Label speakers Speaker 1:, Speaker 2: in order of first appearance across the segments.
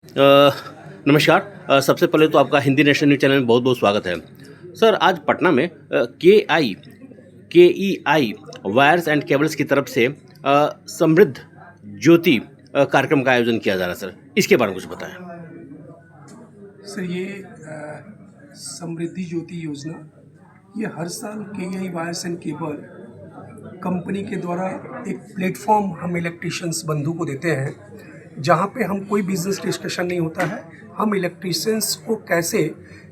Speaker 1: नमस्कार। सबसे पहले तो आपका हिंदी नेशनल न्यूज़ चैनल में बहुत बहुत स्वागत है। सर, आज पटना में के ई आई वायर्स एंड केबल्स की तरफ से समृद्ध ज्योति कार्यक्रम का आयोजन किया जा रहा है। सर, इसके बारे में कुछ बताएं।
Speaker 2: सर, ये समृद्धि ज्योति योजना ये हर साल KEI wires and cable company के द्वारा एक प्लेटफॉर्म हम इलेक्ट्रिशियंस बंधु को देते हैं, जहाँ पे हम कोई बिजनेस डिस्कशन नहीं होता है। हम इलेक्ट्रिशियंस को कैसे,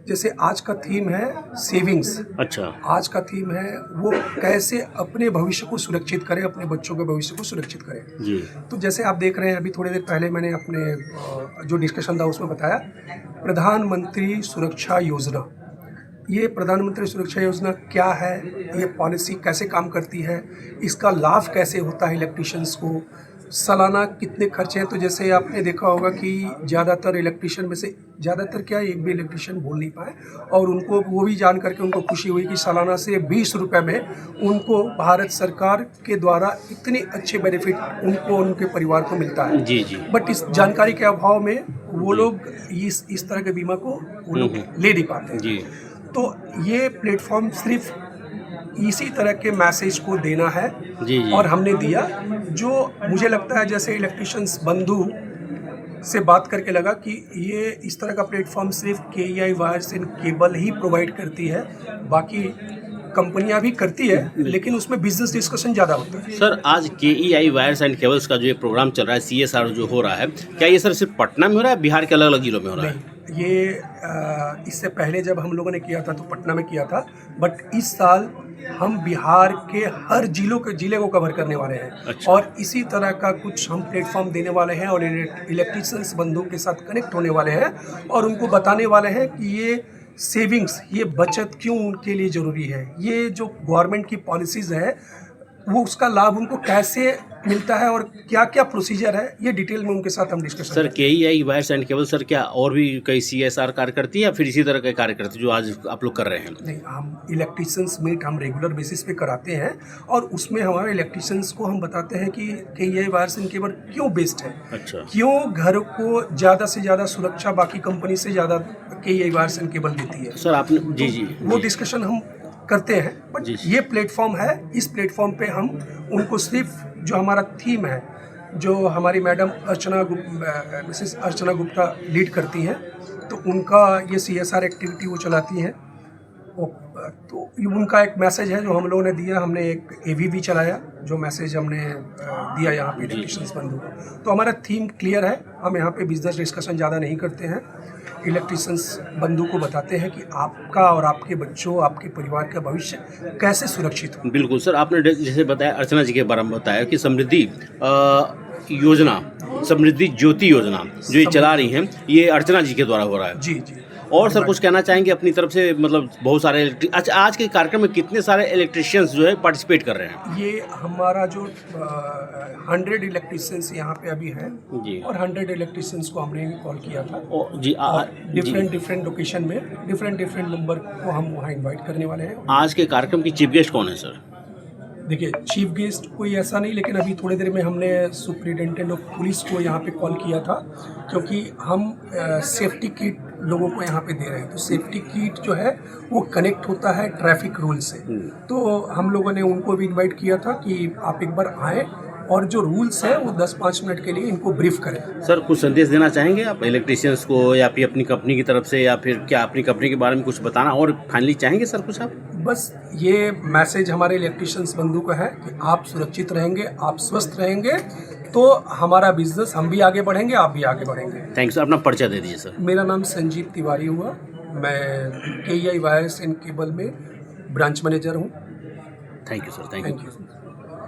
Speaker 2: जैसे आज का थीम है सेविंग्स,
Speaker 1: अच्छा,
Speaker 2: आज का थीम है वो कैसे अपने भविष्य को सुरक्षित करें, अपने बच्चों के भविष्य को सुरक्षित करें
Speaker 1: जी।
Speaker 2: तो जैसे आप देख रहे हैं, अभी थोड़ी देर पहले मैंने अपने जो डिस्कशन था उसमें बताया प्रधानमंत्री सुरक्षा योजना। ये प्रधानमंत्री सुरक्षा योजना क्या है, ये पॉलिसी कैसे काम करती है, इसका लाभ कैसे होता है इलेक्ट्रिशियंस को, सालाना कितने खर्चे हैं। तो जैसे आपने देखा होगा कि ज़्यादातर इलेक्ट्रिशियन में से, ज़्यादातर क्या, एक भी इलेक्ट्रिशियन बोल नहीं पाए, और उनको वो भी जान करके उनको खुशी हुई कि सालाना से 20 रुपये में उनको भारत सरकार के द्वारा इतने अच्छे बेनिफिट उनको उनके परिवार को मिलता है।
Speaker 1: जी जी।
Speaker 2: बट इस जानकारी के अभाव में वो लोग इस तरह के बीमा को वो लोग ले नहीं पाते
Speaker 1: जी।
Speaker 2: तो ये प्लेटफॉर्म सिर्फ इसी तरह के मैसेज को देना है
Speaker 1: जी जी।
Speaker 2: और हमने दिया, जो मुझे लगता है जैसे इलेक्ट्रिशियंस बंधु से बात करके लगा कि ये इस तरह का प्लेटफॉर्म सिर्फ KEI wires and cable he provide करती है, बाकी कंपनियां भी करती है लेकिन उसमें बिजनेस डिस्कशन ज़्यादा होता है।
Speaker 1: सर, आज KEI वायर्स एंड केबल्स का जो ये प्रोग्राम चल रहा है, CSR जो हो रहा है, क्या ये सर सिर्फ पटना में हो रहा है, बिहार के अलग अलग जिलों में हो रहा है?
Speaker 2: नहीं, ये इससे पहले जब हम लोगों ने किया था तो पटना में किया था, बट इस साल हम बिहार के हर जिले को कवर करने वाले हैं।
Speaker 1: अच्छा।
Speaker 2: और इसी तरह का कुछ हम प्लेटफॉर्म देने वाले हैं और इलेक्ट्रिशियंस बंधुओं के साथ कनेक्ट होने वाले हैं और उनको बताने वाले हैं कि ये सेविंग्स, ये बचत क्यों उनके लिए ज़रूरी है, ये जो गवर्नमेंट की पॉलिसीज़ है वो उसका लाभ उनको कैसे मिलता है और क्या क्या प्रोसीजर है, ये डिटेल में उनके साथ हम discussion.
Speaker 1: Sir, KEI wires and cable sir क्या और भी कई CSR कार्य करती है या फिर इसी तरह के कार्य करती है जो आज आप लोग कर रहे हैं?
Speaker 2: नहीं, हम इलेक्ट्रिशियंस मीट हम रेगुलर बेसिस पे कराते हैं और उसमें हमारे इलेक्ट्रिशियंस को हम बताते हैं कि KEI वायर्स एंड केबल क्यों बेस्ट है।
Speaker 1: अच्छा। क्यों
Speaker 2: क्यों घर को ज़्यादा से ज़्यादा सुरक्षा बाकी कंपनी से ज़्यादा KEI वायर्स एंड केबल देती है।
Speaker 1: सर, आपने जी जी
Speaker 2: वो डिस्कशन हम करते हैं, बट ये प्लेटफॉर्म है, इस प्लेटफॉर्म पे हम उनको सिर्फ जो हमारा थीम है, जो हमारी मैडम मिसेस अर्चना गुप्ता लीड करती हैं, तो उनका ये CSR एक्टिविटी वो चलाती हैं। तो उनका एक मैसेज है जो हम लोगों ने दिया, हमने एक AV भी चलाया जो मैसेज हमने दिया यहाँ पे इलेक्ट्रिशियंस बंधु को। तो हमारा थीम क्लियर है, हम यहाँ पे बिजनेस डिस्कशन ज़्यादा नहीं करते हैं, इलेक्ट्रिशियंस बंधु को बताते हैं कि आपका और आपके बच्चों, आपके परिवार का भविष्य कैसे सुरक्षित हो।
Speaker 1: बिल्कुल सर, आपने जैसे बताया अर्चना जी के बारे में बताया कि समृद्धि योजना, समृद्धि ज्योति योजना जो ये चला रही हैं, ये अर्चना जी के द्वारा हो रहा है।
Speaker 2: जी जी।
Speaker 1: और सर कुछ कहना चाहेंगे अपनी तरफ से? मतलब बहुत सारे अच्छा, आज के कार्यक्रम में कितने सारे इलेक्ट्रिशियंस जो है पार्टिसिपेट कर रहे हैं?
Speaker 2: ये हमारा जो 100 इलेक्ट्रिशियंस यहाँ पे अभी हैं
Speaker 1: जी।
Speaker 2: और 100 इलेक्ट्रिशियंस को हमने भी कॉल किया था
Speaker 1: जी।
Speaker 2: डिफरेंट लोकेशन में डिफरेंट नंबर को हम वहाँ इनवाइट करने वाले हैं।
Speaker 1: आज के कार्यक्रम की चीफ गेस्ट कौन है सर?
Speaker 2: देखिए, चीफ गेस्ट कोई ऐसा नहीं, लेकिन अभी थोड़ी देर में हमने सुपरिटेंडेंट ऑफ पुलिस को यहाँ पे कॉल किया था, क्योंकि हम सेफ्टी किट लोगों को यहाँ पे दे रहे हैं। तो सेफ्टी किट जो है वो कनेक्ट होता है ट्रैफिक रूल से, तो हम लोगों ने उनको भी इनवाइट किया था कि आप एक बार आएँ और जो रूल्स है वो 10-5 मिनट के लिए इनको ब्रीफ करें।
Speaker 1: सर, कुछ संदेश देना चाहेंगे आप इलेक्ट्रिशियंस को, या फिर अपनी कंपनी की तरफ से, या फिर क्या अपनी कंपनी के बारे में कुछ बताना और फाइनली चाहेंगे सर कुछ आप?
Speaker 2: बस ये मैसेज हमारे इलेक्ट्रिशियंस बंधु का है कि आप सुरक्षित रहेंगे, आप स्वस्थ रहेंगे तो हमारा बिजनेस, हम भी आगे बढ़ेंगे, आप भी आगे बढ़ेंगे।
Speaker 1: Thank you sir. अपना परिचय दे दीजिए सर।
Speaker 2: मेरा नाम संजीव तिवारी हुआ, मैं KEI वायर्स एंड केबल में ब्रांच मैनेजर हूँ।
Speaker 1: Thank you sir. Thank you.